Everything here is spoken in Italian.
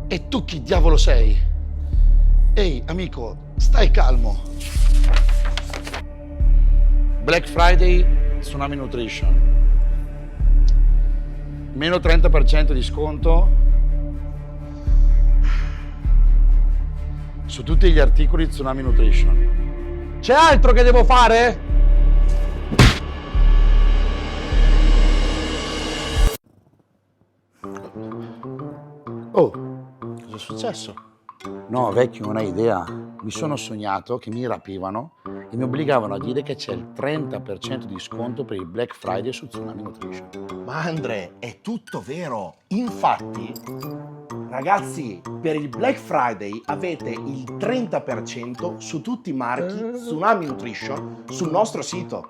E tu chi diavolo sei? Ehi, amico, stai calmo. Black Friday, Tsunami Nutrition. Meno 30% di sconto su tutti gli articoli Tsunami Nutrition. C'è altro che devo fare? Oh, cosa è successo? No, vecchio, non hai idea. Mi sono sognato che mi rapivano e mi obbligavano a dire che c'è il 30% di sconto per il Black Friday su Tsunami Nutrition. Ma Andre, è tutto vero. Infatti, ragazzi, per il Black Friday avete il 30% su tutti i marchi Tsunami Nutrition sul nostro sito.